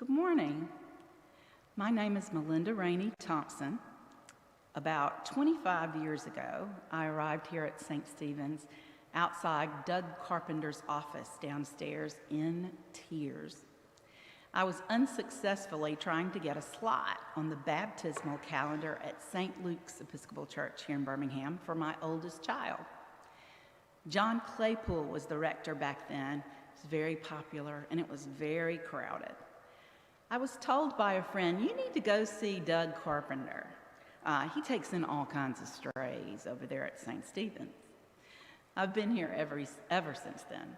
Good morning. My name is Melinda Rainey Thompson. About 25 years ago, I arrived here at St. Stephen's outside Doug Carpenter's office downstairs in tears. I was unsuccessfully trying to get a slot on the baptismal calendar at St. Luke's Episcopal Church here in Birmingham for my oldest child. John Claypool was the rector back then. It was very popular and it was very crowded. I was told by a friend, you need to go see Doug Carpenter. He takes in all kinds of strays over there at St. Stephen's. I've been here ever since then.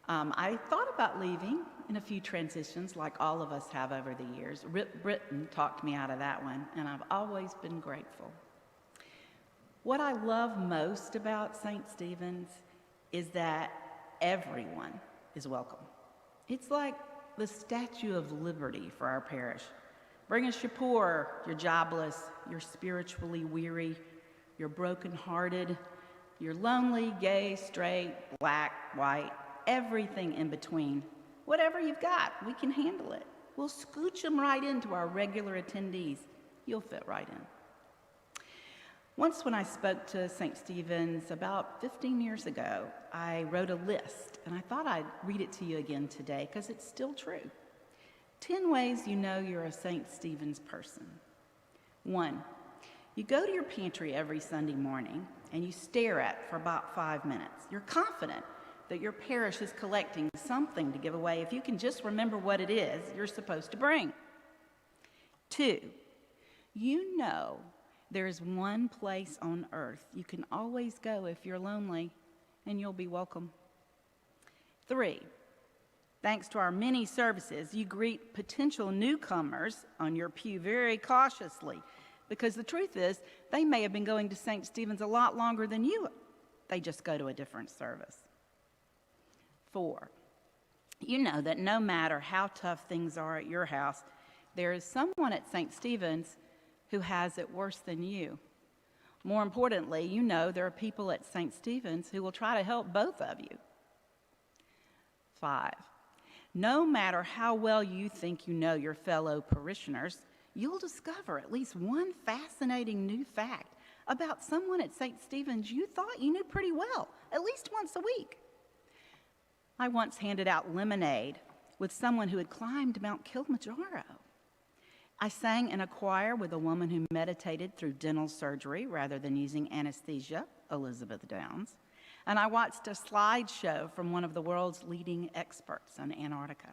I thought about leaving in a few transitions like all of us have over the years. Rip Britton talked me out of that one, and I've always been grateful. What I love most about St. Stephen's is that everyone is welcome. It's like the Statue of Liberty for our parish. Bring us your poor, your jobless, your spiritually weary, your brokenhearted, your lonely, gay, straight, black, white, everything in between. Whatever you've got, we can handle it. We'll scooch them right into our regular attendees. You'll fit right in. Once when I spoke to St. Stephen's about 15 years ago, I wrote a list, and I thought I'd read it to you again today because it's still true. 10 ways you know you're a St. Stephen's person. 1, you go to your pantry every Sunday morning and you stare at it for about 5 minutes. You're confident that your parish is collecting something to give away if you can just remember what it is you're supposed to bring. 2, you know there is one place on earth you can always go if you're lonely, and you'll be welcome. 3, thanks to our many services, you greet potential newcomers on your pew very cautiously, because the truth is, they may have been going to St. Stephen's a lot longer than you. They just go to a different service. 4, you know that no matter how tough things are at your house, there is someone at St. Stephen's who has it worse than you. More importantly, you know there are people at St. Stephen's who will try to help both of you. 5, no matter how well you think you know your fellow parishioners, you'll discover at least one fascinating new fact about someone at St. Stephen's you thought you knew pretty well, at least once a week. I once handed out lemonade with someone who had climbed Mount Kilimanjaro. I sang in a choir with a woman who meditated through dental surgery rather than using anesthesia, Elizabeth Downs. And I watched a slideshow from one of the world's leading experts on Antarctica.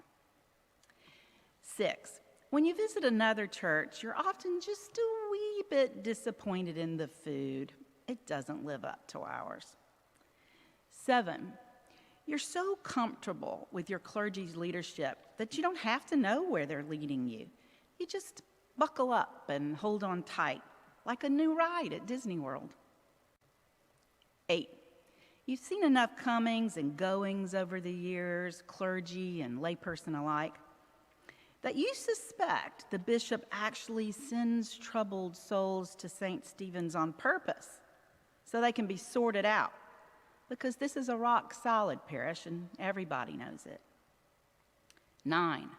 6, when you visit another church, you're often just a wee bit disappointed in the food. It doesn't live up to ours. 7, you're so comfortable with your clergy's leadership that you don't have to know where they're leading you. You just buckle up and hold on tight, like a new ride at Disney World. 8, you've seen enough comings and goings over the years, clergy and layperson alike, that you suspect the bishop actually sends troubled souls to St. Stephen's on purpose so they can be sorted out, because this is a rock-solid parish and everybody knows it. 9,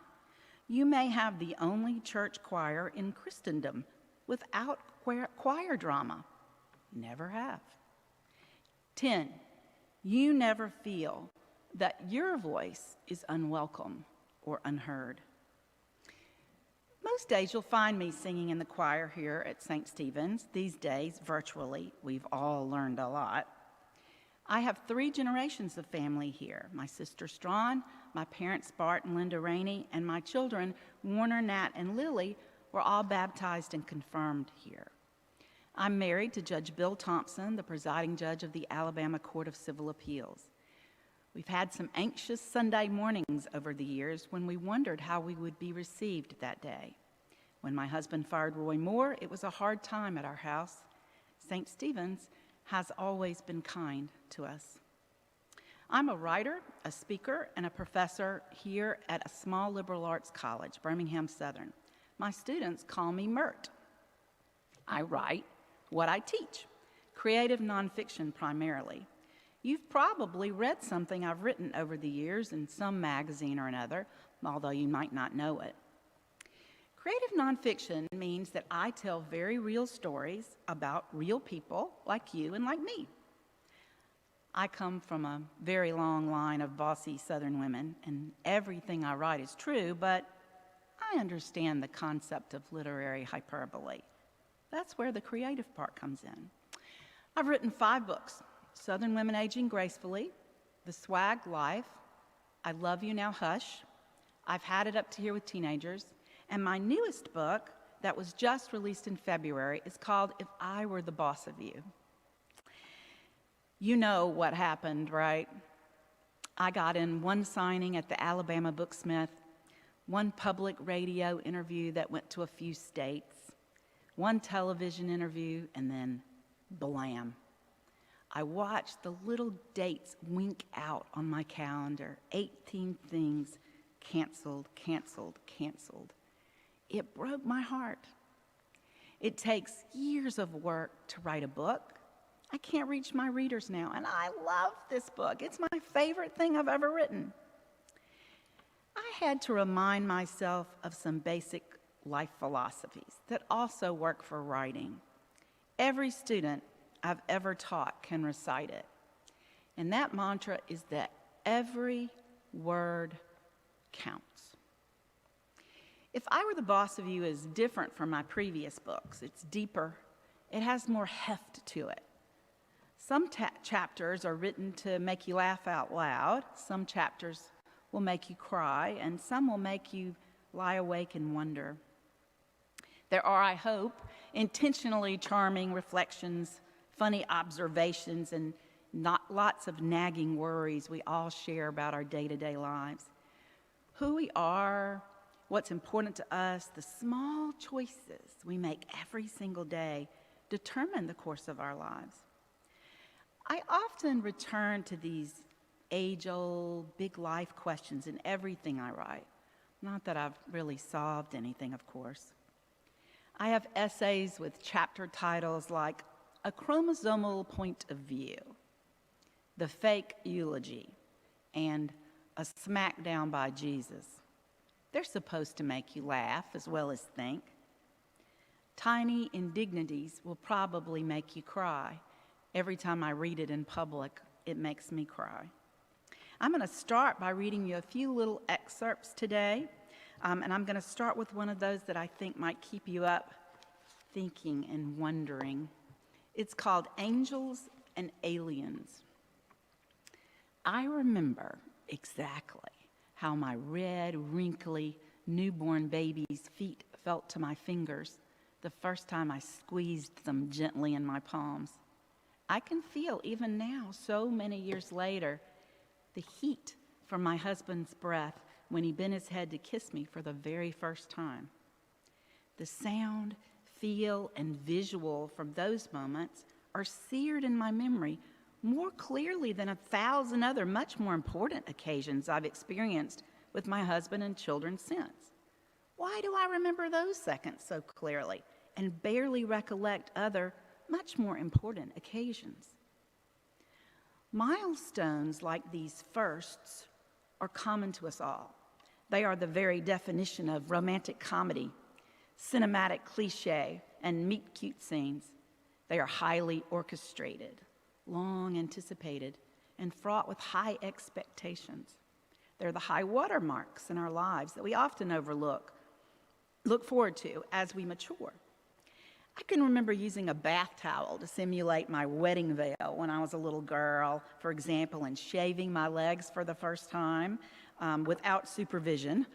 you may have the only church choir in Christendom without choir drama. Never have. 10, you never feel that your voice is unwelcome or unheard. Most days you'll find me singing in the choir here at St. Stephen's. These days, virtually, we've all learned a lot. I have 3 generations of family here. My sister Strawn, my parents Bart and Linda Rainey, and my children Warner, Nat, and Lily were all baptized and confirmed here. I'm married to Judge Bill Thompson, the presiding judge of the Alabama Court of Civil Appeals. We've had some anxious Sunday mornings over the years when we wondered how we would be received that day. When my husband fired Roy Moore, it was a hard time at our house. St. Stephen's has always been kind to us. I'm a writer, a speaker, and a professor here at a small liberal arts college, Birmingham-Southern. My students call me Mert. I write what I teach, creative nonfiction primarily. You've probably read something I've written over the years in some magazine or another, although you might not know it. Creative nonfiction means that I tell very real stories about real people like you and like me. I come from a very long line of bossy Southern women, and everything I write is true, but I understand the concept of literary hyperbole. That's where the creative part comes in. I've written 5 books: Southern Women Aging Gracefully, The Swag Life, I Love You Now Hush, I've Had It Up to Here with Teenagers, and my newest book that was just released in February is called If I Were the Boss of You. You know what happened, right? I got in one signing at the Alabama Booksmith, one public radio interview that went to a few states, one television interview, and then blam. I watched the little dates wink out on my calendar. 18 things canceled, canceled, canceled. It broke my heart. It takes years of work to write a book. I can't reach my readers now, and I love this book. It's my favorite thing I've ever written. I had to remind myself of some basic life philosophies that also work for writing. Every student I've ever taught can recite it. And that mantra is that every word counts. If I Were the Boss of You is different from my previous books. It's deeper. It has more heft to it. Some chapters are written to make you laugh out loud. Some chapters will make you cry, and some will make you lie awake and wonder. There are, I hope, intentionally charming reflections, funny observations, and not lots of nagging worries we all share about our day-to-day lives. Who we are, what's important to us, the small choices we make every single day determine the course of our lives. I often return to these age-old, big life questions in everything I write. Not that I've really solved anything, of course. I have essays with chapter titles like A Chromosomal Point of View, The Fake Eulogy, and A Smackdown by Jesus. They're supposed to make you laugh as well as think. Tiny indignities will probably make you cry. Every time I read it in public, it makes me cry. I'm going to start by reading you a few little excerpts today, and I'm going to start with one of those that I think might keep you up thinking and wondering. It's called Angels and Aliens. I remember exactly how my red, wrinkly, newborn baby's feet felt to my fingers the first time I squeezed them gently in my palms. I can feel, even now, so many years later, the heat from my husband's breath when he bent his head to kiss me for the very first time. The sound, feel, and visual from those moments are seared in my memory more clearly than 1,000 other much more important occasions I've experienced with my husband and children since. Why do I remember those seconds so clearly and barely recollect other much more important occasions? Milestones like these firsts are common to us all. They are the very definition of romantic comedy, cinematic cliche, and meet-cute scenes. They are highly orchestrated, long anticipated, and fraught with high expectations. They're the high water marks in our lives that we often look forward to as we mature. I can remember using a bath towel to simulate my wedding veil when I was a little girl, for example, and shaving my legs for the first time without supervision,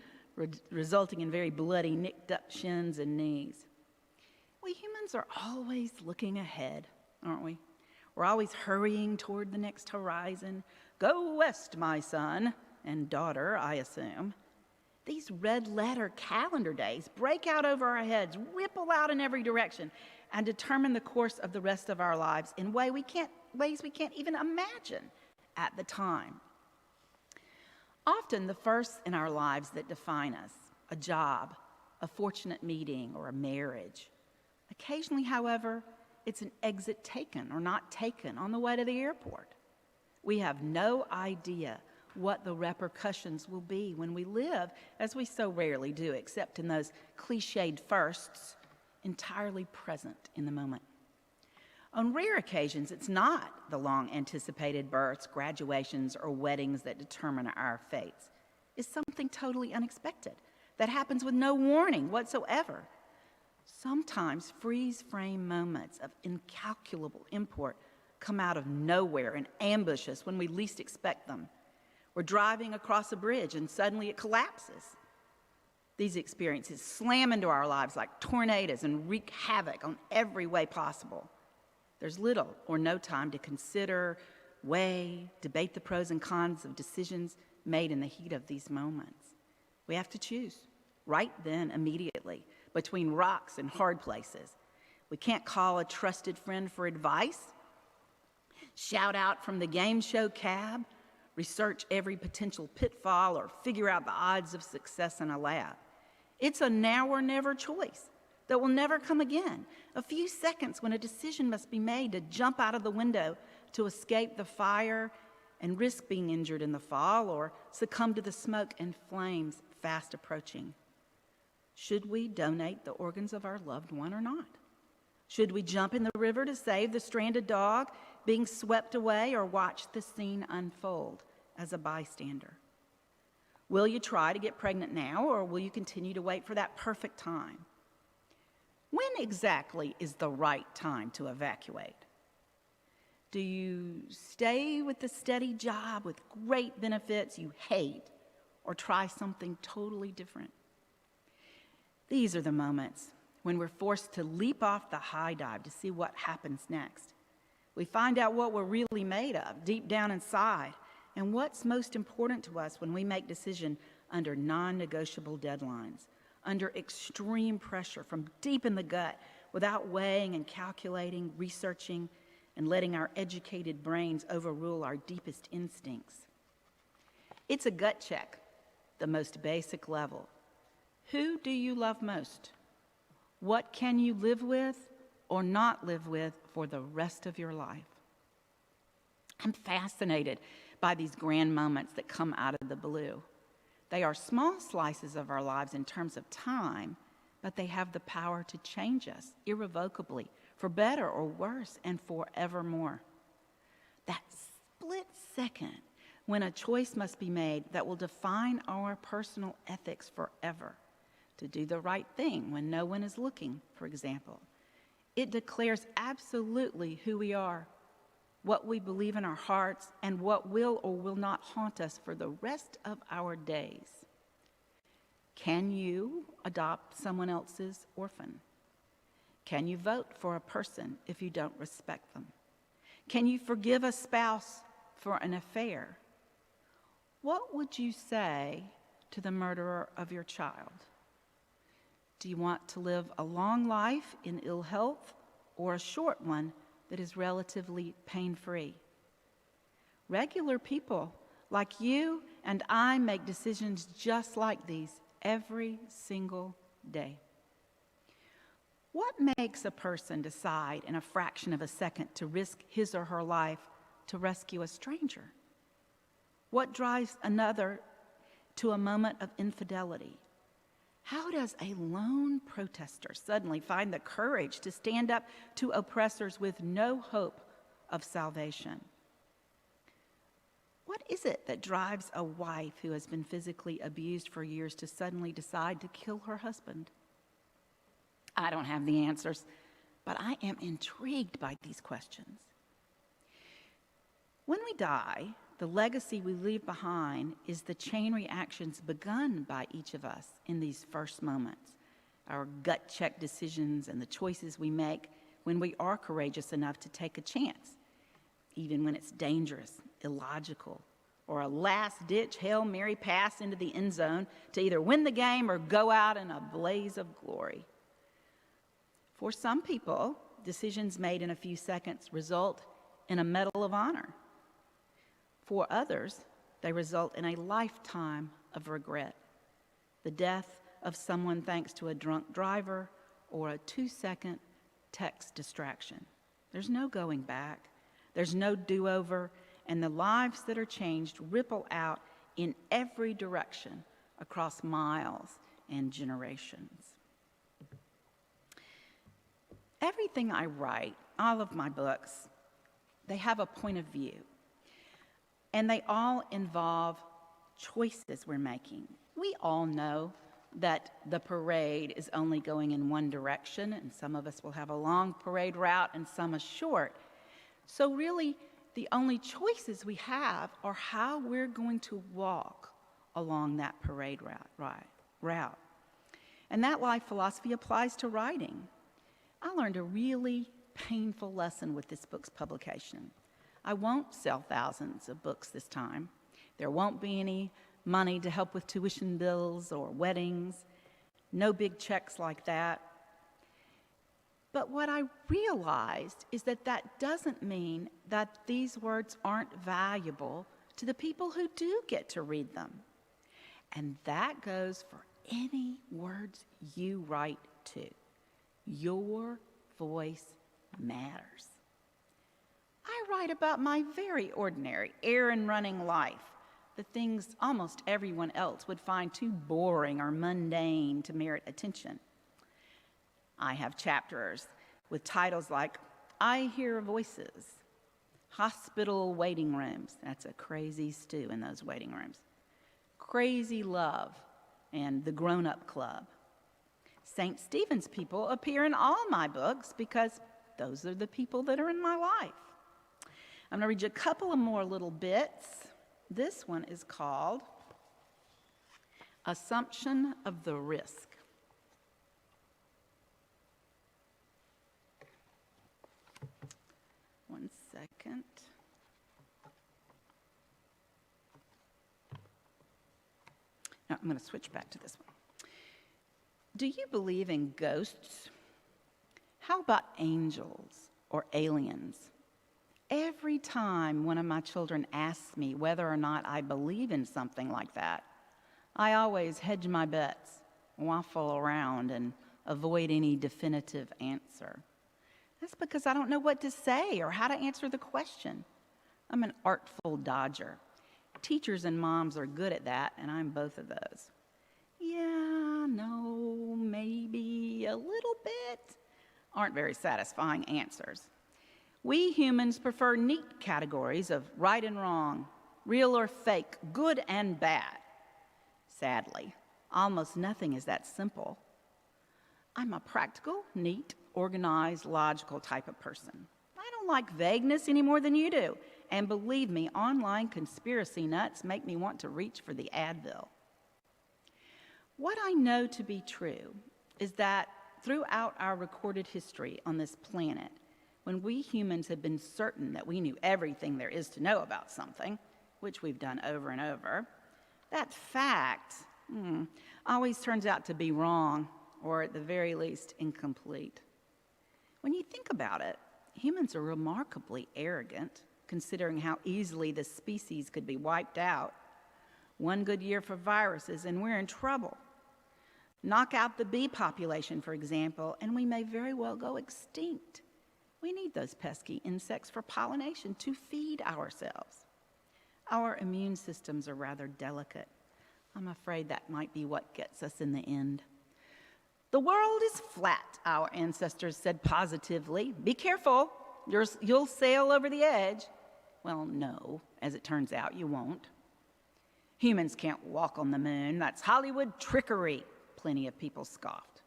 resulting in very bloody, nicked-up shins and knees. We humans are always looking ahead, aren't we? We're always hurrying toward the next horizon. Go west, my son and daughter, I assume. These red-letter calendar days break out over our heads, ripple out in every direction, and determine the course of the rest of our lives in ways we can't even imagine at the time. Often the firsts in our lives that define us, a job, a fortunate meeting, or a marriage. Occasionally, however, it's an exit taken or not taken on the way to the airport. We have no idea what the repercussions will be when we live, as we so rarely do, except in those cliched firsts, entirely present in the moment. On rare occasions, it's not the long-anticipated births, graduations, or weddings that determine our fates. It's something totally unexpected that happens with no warning whatsoever. Sometimes freeze-frame moments of incalculable import come out of nowhere and ambush us when we least expect them. We're driving across a bridge and suddenly it collapses. These experiences slam into our lives like tornadoes and wreak havoc on every way possible. There's little or no time to consider, weigh, debate the pros and cons of decisions made in the heat of these moments. We have to choose, right then, immediately, between rocks and hard places. We can't call a trusted friend for advice, shout out from the game show cab, research every potential pitfall, or figure out the odds of success in a lab. It's a now or never choice that will never come again. A few seconds when a decision must be made to jump out of the window to escape the fire and risk being injured in the fall, or succumb to the smoke and flames fast approaching. Should we donate the organs of our loved one or not? Should we jump in the river to save the stranded dog being swept away, or watch the scene unfold as a bystander? Will you try to get pregnant now, or will you continue to wait for that perfect time? When exactly is the right time to evacuate? Do you stay with the steady job with great benefits you hate, or try something totally different? These are the moments when we're forced to leap off the high dive to see what happens next. We find out what we're really made of deep down inside, and what's most important to us when we make decisions under non-negotiable deadlines, under extreme pressure from deep in the gut, without weighing and calculating, researching, and letting our educated brains overrule our deepest instincts. It's a gut check, the most basic level. Who do you love most? What can you live with or not live with for the rest of your life? I'm fascinated by these grand moments that come out of the blue. They are small slices of our lives in terms of time, but they have the power to change us irrevocably, for better or worse, and forevermore. That split second when a choice must be made that will define our personal ethics forever. To do the right thing when no one is looking, for example. It declares absolutely who we are, what we believe in our hearts, and what will or will not haunt us for the rest of our days. Can you adopt someone else's orphan? Can you vote for a person if you don't respect them? Can you forgive a spouse for an affair? What would you say to the murderer of your child? Do you want to live a long life in ill health, or a short one that is relatively pain-free? Regular people like you and I make decisions just like these every single day. What makes a person decide in a fraction of a second to risk his or her life to rescue a stranger? What drives another to a moment of infidelity? How does a lone protester suddenly find the courage to stand up to oppressors with no hope of salvation? What is it that drives a wife who has been physically abused for years to suddenly decide to kill her husband? I don't have the answers, but I am intrigued by these questions. When we die, the legacy we leave behind is the chain reactions begun by each of us in these first moments, our gut check decisions and the choices we make when we are courageous enough to take a chance, even when it's dangerous, illogical, or a last-ditch Hail Mary pass into the end zone to either win the game or go out in a blaze of glory. For some people, decisions made in a few seconds result in a Medal of Honor. For others, they result in a lifetime of regret. The death of someone thanks to a drunk driver or a 2-second text distraction. There's no going back. There's no do-over, and the lives that are changed ripple out in every direction across miles and generations. Everything I write, all of my books, they have a point of view, and they all involve choices we're making. We all know that the parade is only going in one direction, and some of us will have a long parade route and some a short. So really, the only choices we have are how we're going to walk along that parade route. And that life philosophy applies to writing. I learned a really painful lesson with this book's publication. I won't sell thousands of books this time. There won't be any money to help with tuition bills or weddings, no big checks like that. But what I realized is that that doesn't mean that these words aren't valuable to the people who do get to read them. And that goes for any words you write too. Your voice matters. I write about my very ordinary, errand-running life, the things almost everyone else would find too boring or mundane to merit attention. I have chapters with titles like I Hear Voices, Hospital Waiting Rooms, that's a crazy stew in those waiting rooms, Crazy Love, and The Grown-Up Club. St. Stephen's people appear in all my books because those are the people that are in my life. I'm going to read you a couple of more little bits. This one is called Assumption of the Risk. One second. Now, I'm going to switch back to this one. Do you believe in ghosts? How about angels or aliens? Every time one of my children asks me whether or not I believe in something like that, I always hedge my bets, waffle around, and avoid any definitive answer. That's because I don't know what to say or how to answer the question. I'm an artful dodger. Teachers and moms are good at that, and I'm both of those. Yeah, no, maybe, a little bit, aren't very satisfying answers. We humans prefer neat categories of right and wrong, real or fake, good and bad. Sadly, almost nothing is that simple. I'm a practical, neat, organized, logical type of person. I don't like vagueness any more than you do. And believe me, online conspiracy nuts make me want to reach for the Advil. What I know to be true is that throughout our recorded history on this planet, when we humans have been certain that we knew everything there is to know about something, which we've done over and over, that fact always turns out to be wrong, or at the very least, incomplete. When you think about it, humans are remarkably arrogant, considering how easily the species could be wiped out. One good year for viruses, and we're in trouble. Knock out the bee population, for example, and we may very well go extinct. We need those pesky insects for pollination to feed ourselves. Our immune systems are rather delicate. I'm afraid that might be what gets us in the end. The world is flat, our ancestors said positively. Be careful, you'll sail over the edge. Well, no, as it turns out, you won't. Humans can't walk on the moon. That's Hollywood trickery, plenty of people scoffed.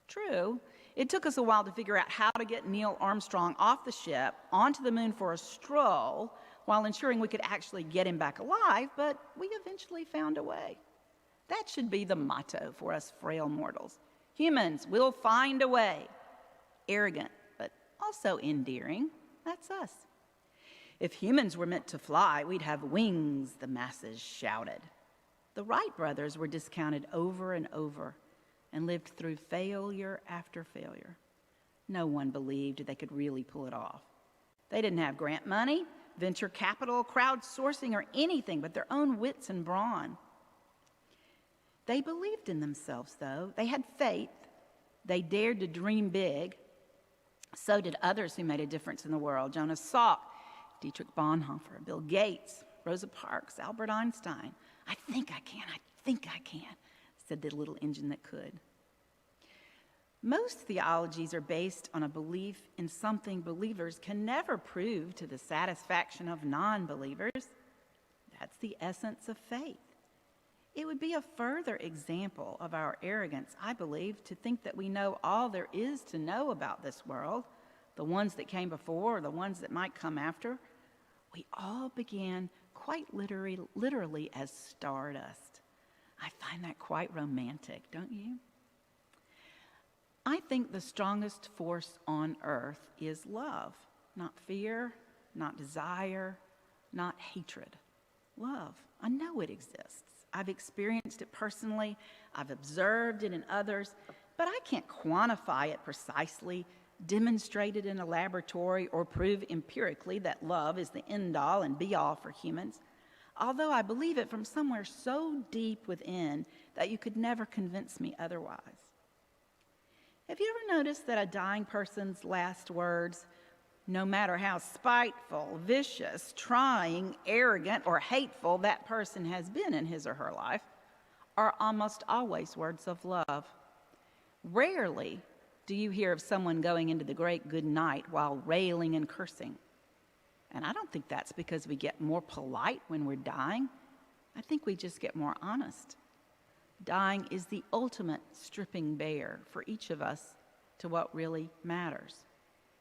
True, it took us a while to figure out how to get Neil Armstrong off the ship onto the moon for a stroll while ensuring we could actually get him back alive, but we eventually found a way. That should be the motto for us frail mortals. Humans will find a way. Arrogant, but also endearing. That's us. If humans were meant to fly, we'd have wings, the masses shouted. The Wright brothers were discounted over and over and lived through failure after failure. No one believed they could really pull it off. They didn't have grant money, venture capital, crowdsourcing, or anything but their own wits and brawn. They believed in themselves, though. They had faith. They dared to dream big. So did others who made a difference in the world. Jonas Salk, Dietrich Bonhoeffer, Bill Gates, Rosa Parks, Albert Einstein. I think I can, said the little engine that could. Most theologies are based on a belief in something believers can never prove to the satisfaction of non-believers. That's the essence of faith. It would be a further example of our arrogance, I believe, to think that we know all there is to know about this world, the ones that came before or the ones that might come after. We all began quite literally as stardust. I find that quite romantic, don't you? I think the strongest force on earth is love, not fear, not desire, not hatred. Love. I know it exists. I've experienced it personally. I've observed it in others, but I can't quantify it precisely, demonstrate it in a laboratory, or prove empirically that love is the end-all and be-all for humans, although I believe it from somewhere so deep within that you could never convince me otherwise. Have you ever noticed that a dying person's last words, no matter how spiteful, vicious, trying, arrogant, or hateful that person has been in his or her life, are almost always words of love? Rarely do you hear of someone going into the great good night while railing and cursing. And I don't think that's because we get more polite when we're dying. I think we just get more honest. Dying is the ultimate stripping bare for each of us to what really matters.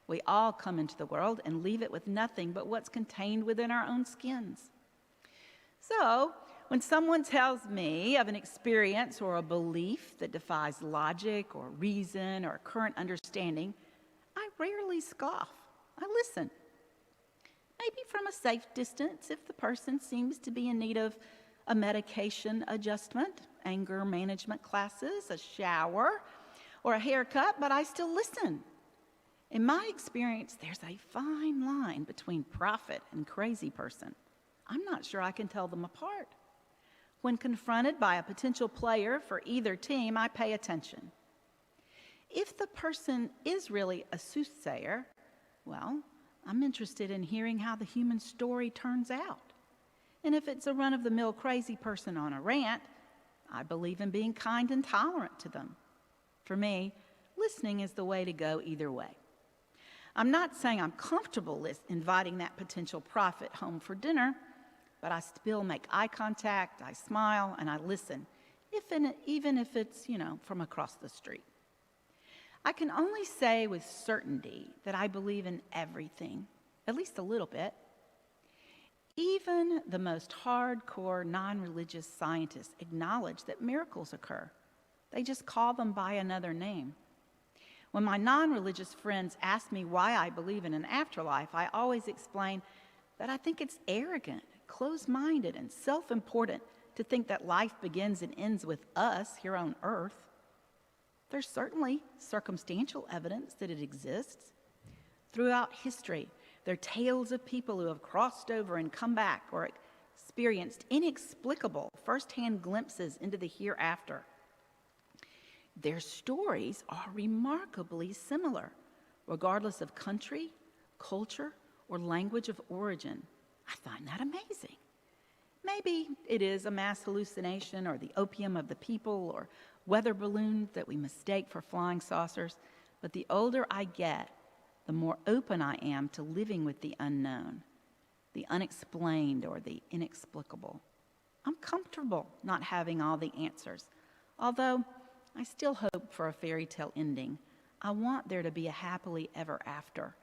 We all come into the world and leave it with nothing but what's contained within our own skins. So, when someone tells me of an experience or a belief that defies logic or reason or current understanding, I rarely scoff. I listen. Maybe from a safe distance if the person seems to be in need of a medication adjustment, anger management classes, a shower, or a haircut, but I still listen. In my experience, there's a fine line between prophet and crazy person. I'm not sure I can tell them apart. When confronted by a potential player for either team, I pay attention. If the person is really a soothsayer, well, I'm interested in hearing how the human story turns out. And if it's a run-of-the-mill crazy person on a rant, I believe in being kind and tolerant to them. For me, listening is the way to go either way. I'm not saying I'm comfortable inviting that potential prophet home for dinner, but I still make eye contact, I smile, and I listen, even if it's, from across the street. I can only say with certainty that I believe in everything, at least a little bit. Even the most hardcore non-religious scientists acknowledge that miracles occur. They just call them by another name. When my non-religious friends ask me why I believe in an afterlife, I always explain that I think it's arrogant, closed-minded, and self-important to think that life begins and ends with us here on earth. There's certainly circumstantial evidence that it exists. Throughout history, there are tales of people who have crossed over and come back or experienced inexplicable first-hand glimpses into the hereafter. Their stories are remarkably similar, regardless of country, culture, or language of origin. I find that amazing. Maybe it is a mass hallucination or the opium of the people or weather balloons that we mistake for flying saucers, but the older I get, the more open I am to living with the unknown, the unexplained or the inexplicable. I'm comfortable not having all the answers, although I still hope for a fairy tale ending. I want there to be a happily ever after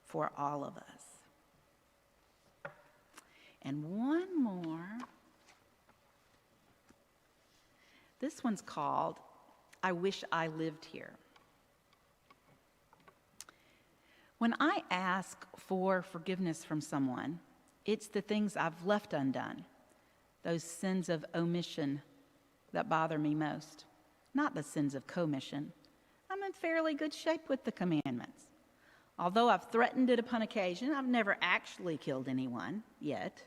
for all of us. And one more. This one's called, I Wish I Lived Here. When I ask for forgiveness from someone, it's the things I've left undone, those sins of omission that bother me most, not the sins of commission. I'm in fairly good shape with the commandments. Although I've threatened it upon occasion, I've never actually killed anyone yet.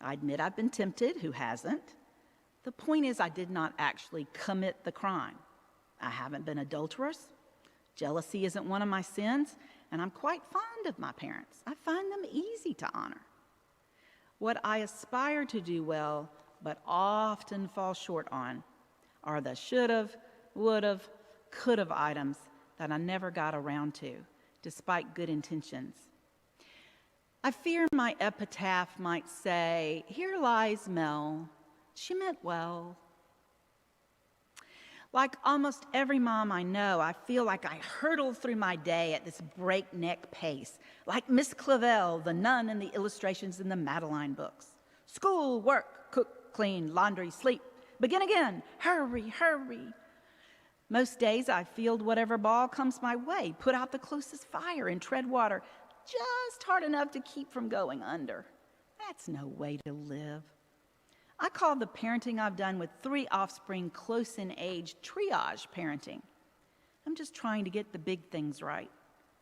I admit I've been tempted, who hasn't? The point is I did not actually commit the crime. I haven't been adulterous. Jealousy isn't one of my sins, and I'm quite fond of my parents. I find them easy to honor. What I aspire to do well, but often fall short on, are the should've, would've, could've items that I never got around to, despite good intentions. I fear my epitaph might say, "Here lies Mel. She meant well." Like almost every mom I know, I feel like I hurtle through my day at this breakneck pace, like Miss Clavel, the nun in the illustrations in the Madeline books. School, work, cook, clean, laundry, sleep. Begin again. Hurry, hurry. Most days I field whatever ball comes my way, put out the closest fire, and tread water just hard enough to keep from going under. That's no way to live. I call the parenting I've done with 3 offspring close in age triage parenting. I'm just trying to get the big things right.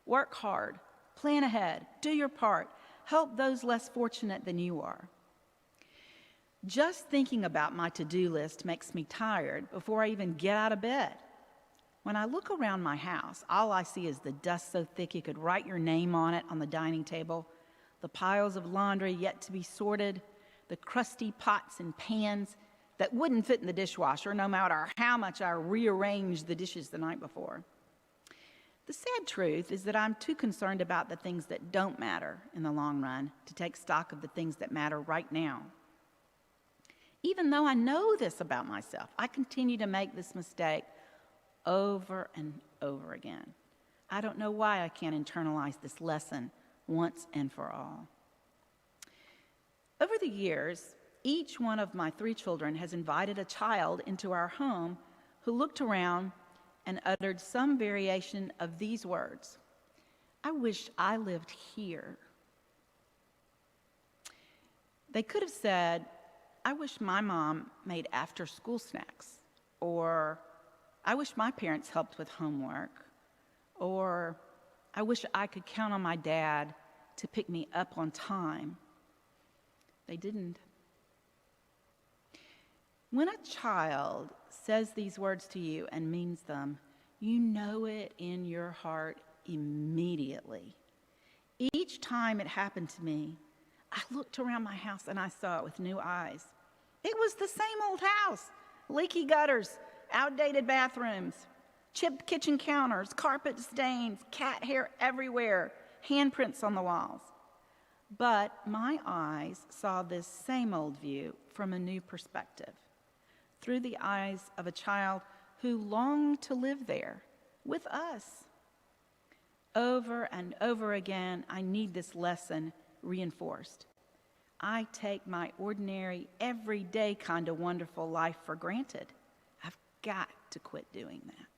Work hard, plan ahead, do your part, help those less fortunate than you are. Just thinking about my to-do list makes me tired before I even get out of bed. When I look around my house, all I see is the dust so thick you could write your name on it on the dining table, the piles of laundry yet to be sorted, the crusty pots and pans that wouldn't fit in the dishwasher no matter how much I rearranged the dishes the night before. The sad truth is that I'm too concerned about the things that don't matter in the long run to take stock of the things that matter right now. Even though I know this about myself, I continue to make this mistake over and over again. I don't know why I can't internalize this lesson once and for all. Over the years, each one of my 3 children has invited a child into our home who looked around and uttered some variation of these words: "I wish I lived here." They could have said, "I wish my mom made after-school snacks," or "I wish my parents helped with homework," or "I wish I could count on my dad to pick me up on time." They didn't. When a child says these words to you and means them, you know it in your heart immediately. Each time it happened to me, I looked around my house and I saw it with new eyes. It was the same old house: leaky gutters, outdated bathrooms, chipped kitchen counters, carpet stains, cat hair everywhere, handprints on the walls. But my eyes saw this same old view from a new perspective, through the eyes of a child who longed to live there with us. Over and over again, I need this lesson reinforced. I take my ordinary, everyday kind of wonderful life for granted. I've got to quit doing that.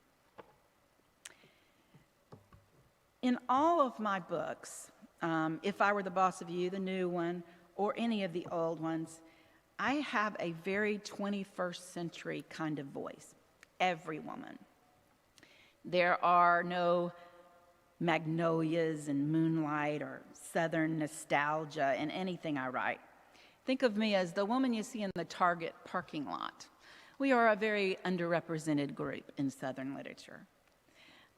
In all of my books, If I Were the Boss of You, the new one, or any of the old ones, I have a very 21st century kind of voice. Every woman. There are no magnolias and moonlight or southern nostalgia in anything I write. Think of me as the woman you see in the Target parking lot. We are a very underrepresented group in Southern literature.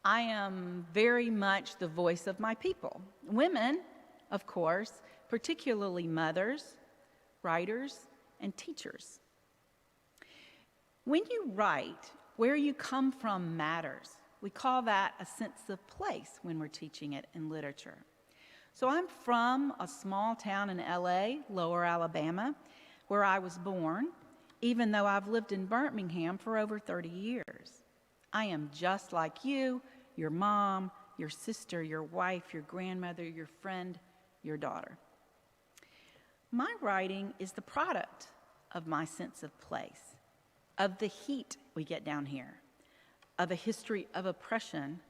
I am very much the voice of my people. Women, of course, particularly mothers, writers, and teachers. When you write, where you come from matters. We call that a sense of place when we're teaching it in literature. So I'm from a small town in LA, Lower Alabama, where I was born, even though I've lived in Birmingham for over 30 years. I am just like you, your mom, your sister, your wife, your grandmother, your friend, your daughter. My writing is the product of my sense of place, of the heat we get down here, of a history of oppression,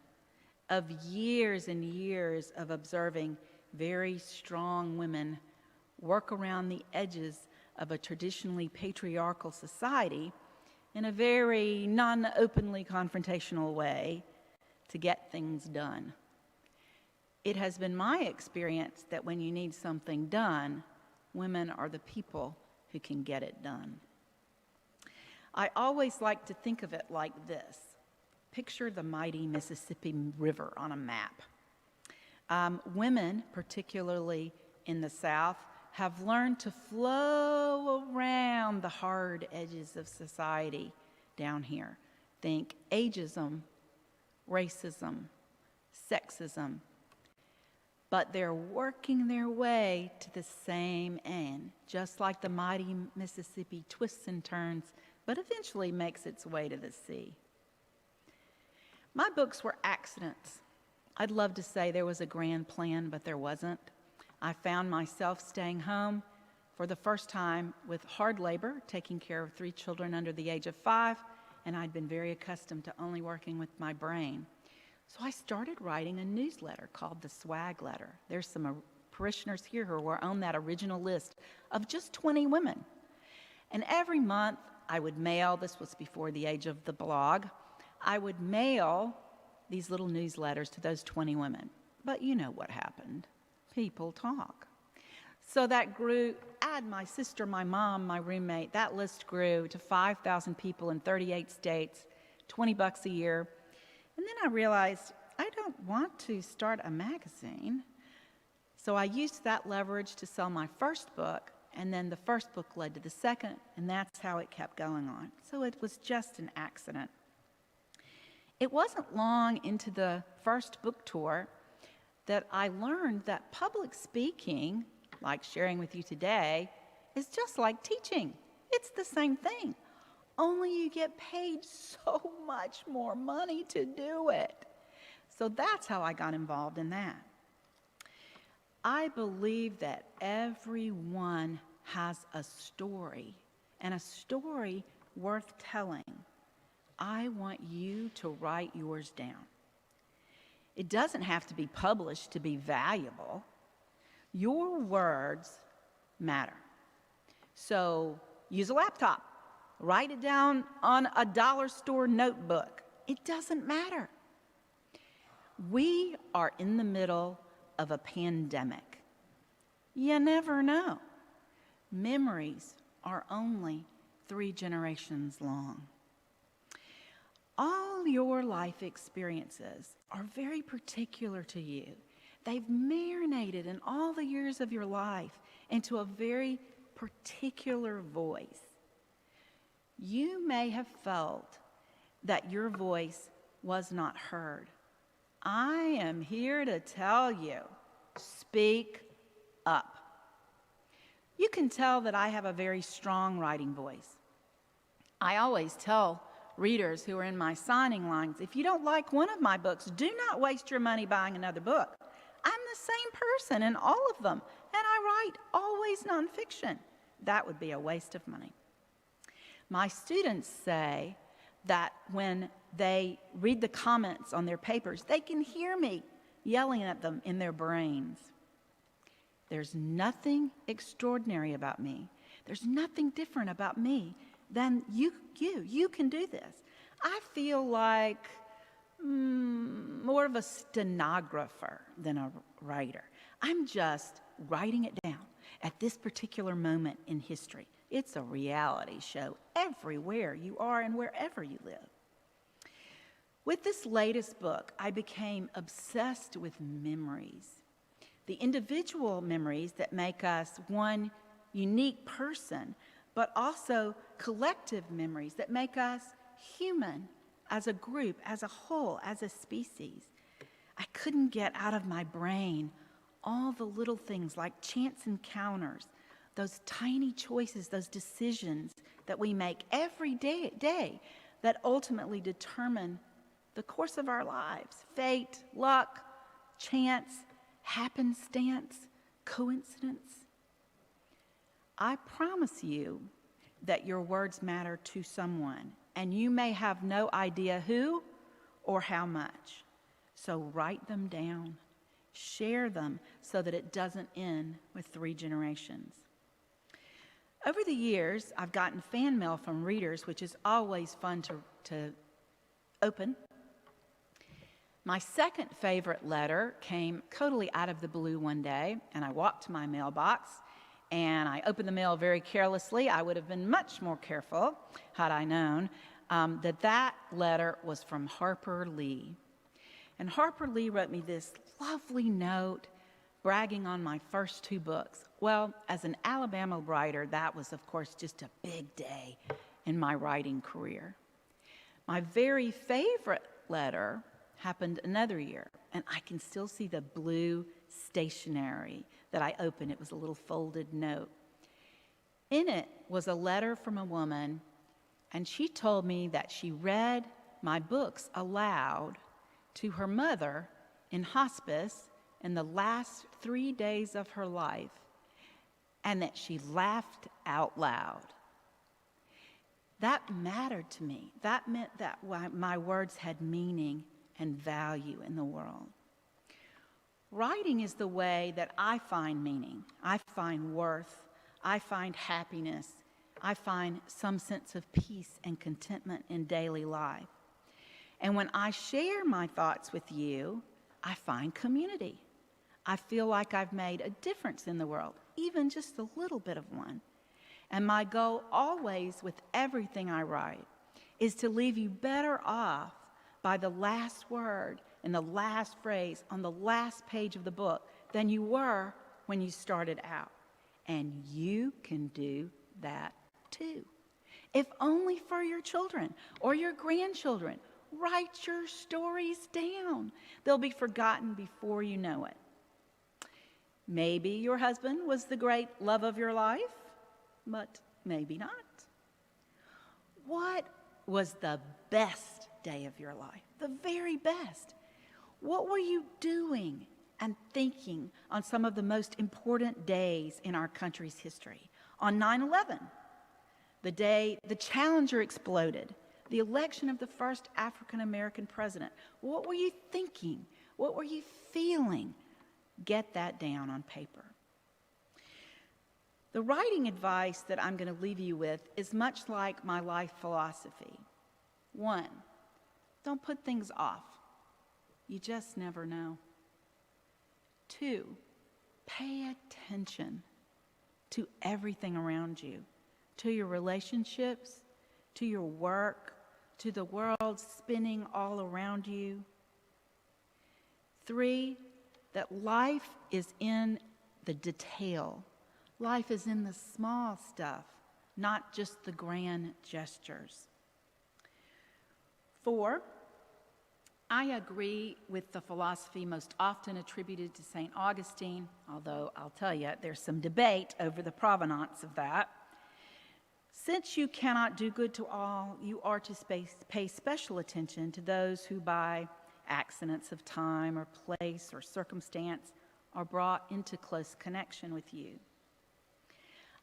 of years and years of observing very strong women work around the edges of a traditionally patriarchal society in a very non-openly confrontational way to get things done. It has been my experience that when you need something done, women are the people who can get it done. I always like to think of it like this. Picture the mighty Mississippi River on a map. Women, particularly in the South, have learned to flow around the hard edges of society down here. Think ageism, racism, sexism. But they're working their way to the same end, just like the mighty Mississippi twists and turns, but eventually makes its way to the sea. My books were accidents. I'd love to say there was a grand plan, but there wasn't. I found myself staying home for the first time with hard labor, taking care of 3 children under the age of 5, and I'd been very accustomed to only working with my brain. So I started writing a newsletter called the Swag Letter. There's some parishioners here who were on that original list of just 20 women. And every month I would mail, this was before the age of the blog, I would mail these little newsletters to those 20 women. But you know what happened. People talk. So that grew, add my sister, my mom, my roommate, that list grew to 5,000 people in 38 states, $20 a year. And then I realized I don't want to start a magazine. So I used that leverage to sell my first book, and then the first book led to the second, and that's how it kept going on. So it was just an accident. It wasn't long into the first book tour that I learned that public speaking, like sharing with you today, is just like teaching. It's the same thing, only you get paid so much more money to do it. So that's how I got involved in that. I believe that everyone has a story, and a story worth telling. I want you to write yours down. It doesn't have to be published to be valuable. Your words matter. So use a laptop. Write it down on a dollar store notebook. It doesn't matter. We are in the middle of a pandemic. You never know. Memories are only 3 generations long. All your life experiences are very particular to you. They've marinated in all the years of your life into a very particular voice. You may have felt that your voice was not heard. I am here to tell you, speak up. You can tell that I have a very strong writing voice. I always tell readers who are in my signing lines, if you don't like one of my books, do not waste your money buying another book. I'm the same person in all of them, and I write always nonfiction. That would be a waste of money. My students say that when they read the comments on their papers, they can hear me yelling at them in their brains. There's nothing extraordinary about me. There's nothing different about me than you can do this. I feel like more of a stenographer than a writer. I'm just writing it down at this particular moment in history. It's a reality show everywhere you are and wherever you live. With this latest book, I became obsessed with memories. The individual memories that make us one unique person, but also collective memories that make us human as a group, as a whole, as a species. I couldn't get out of my brain all the little things like chance encounters, those tiny choices, those decisions that we make every day that ultimately determine the course of our lives. Fate, luck, chance, happenstance, coincidence. I promise you that your words matter to someone, and you may have no idea who or how much. So write them down, share them so that it doesn't end with 3 generations. Over the years, I've gotten fan mail from readers, which is always fun to open. My second favorite letter came totally out of the blue one day, and I walked to my mailbox, and I opened the mail very carelessly. I would have been much more careful had I known that letter was from Harper Lee. And Harper Lee wrote me this lovely note bragging on my first 2 books. Well, as an Alabama writer, that was, of course, just a big day in my writing career. My very favorite letter happened another year, and I can still see the blue stationery that I opened. It was a little folded note. In it was a letter from a woman, and she told me that she read my books aloud to her mother in hospice in the last 3 days of her life, and that she laughed out loud. That mattered to me. That meant that my words had meaning and value in the world. Writing is the way that I find meaning. I find worth. I find happiness. I find some sense of peace and contentment in daily life. And when I share my thoughts with you, I find community. I feel like I've made a difference in the world, even just a little bit of one. And my goal always with everything I write is to leave you better off by the last word and the last phrase on the last page of the book than you were when you started out. And you can do that too. If only for your children or your grandchildren. Write your stories down. They'll be forgotten before you know it. Maybe your husband was the great love of your life, but maybe not. What was the best day of your life? The very best. What were you doing and thinking on some of the most important days in our country's history? On 9/11, the day the Challenger exploded, the election of the first African-American president. What were you thinking? What were you feeling? Get that down on paper. The writing advice that I'm going to leave you with is much like my life philosophy. 1, don't put things off. You just never know. 2, pay attention to everything around you, to your relationships, to your work, to the world spinning all around you. 3, that life is in the detail. Life is in the small stuff, not just the grand gestures. 4, I agree with the philosophy most often attributed to St. Augustine, although I'll tell you, there's some debate over the provenance of that. Since you cannot do good to all, you are to pay special attention to those who by accidents of time or place or circumstance are brought into close connection with you.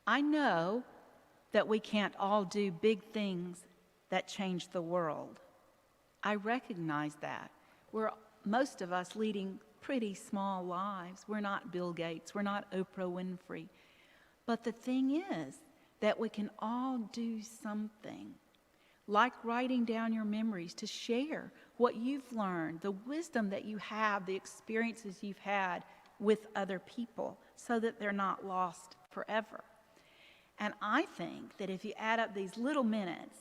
I know that we can't all do big things that change the world. I recognize that. We're, most of us, leading pretty small lives. We're not Bill Gates. We're not Oprah Winfrey. But the thing is that we can all do something, like writing down your memories to share what you've learned, the wisdom that you have, the experiences you've had with other people, so that they're not lost forever. And I think that if you add up these little minutes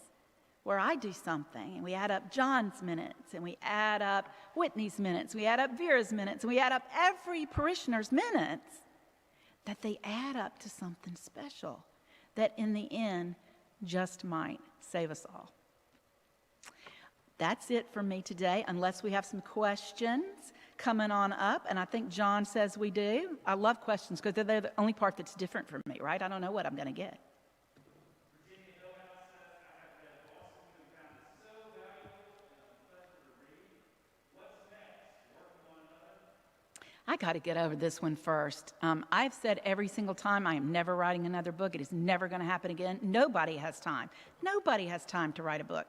where I do something, and we add up John's minutes, and we add up Whitney's minutes, we add up Vera's minutes, and we add up every parishioner's minutes, that they add up to something special that in the end just might save us all. That's it for me today, unless we have some questions coming on up, and I think John says we do. I love questions because they're the only part that's different from me, right? I don't know what I'm going to get. I got to get over this one first. I've said every single time I am never writing another book. It is never going to happen again. Nobody has time. Nobody has time to write a book.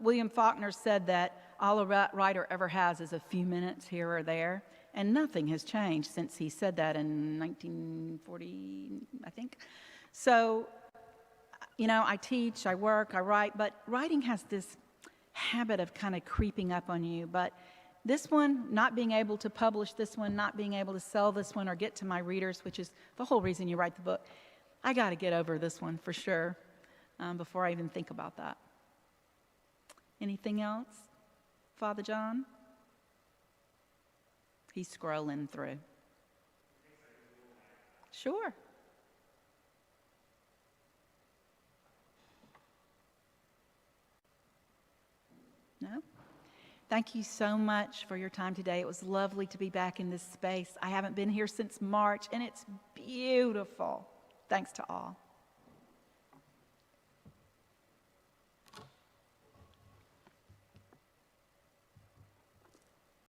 William Faulkner said that all a writer ever has is a few minutes here or there, and nothing has changed since he said that in 1940, I think. So, you know, I teach, I work, I write, but writing has this habit of kind of creeping up on you. But this one, not being able to publish this one, not being able to sell this one or get to my readers, which is the whole reason you write the book, I got to get over this one for sure before I even think about that. Anything else, Father John? He's scrolling through. Sure. No? Thank you so much for your time today. It was lovely to be back in this space. I haven't been here since March, and it's beautiful. Thanks to all.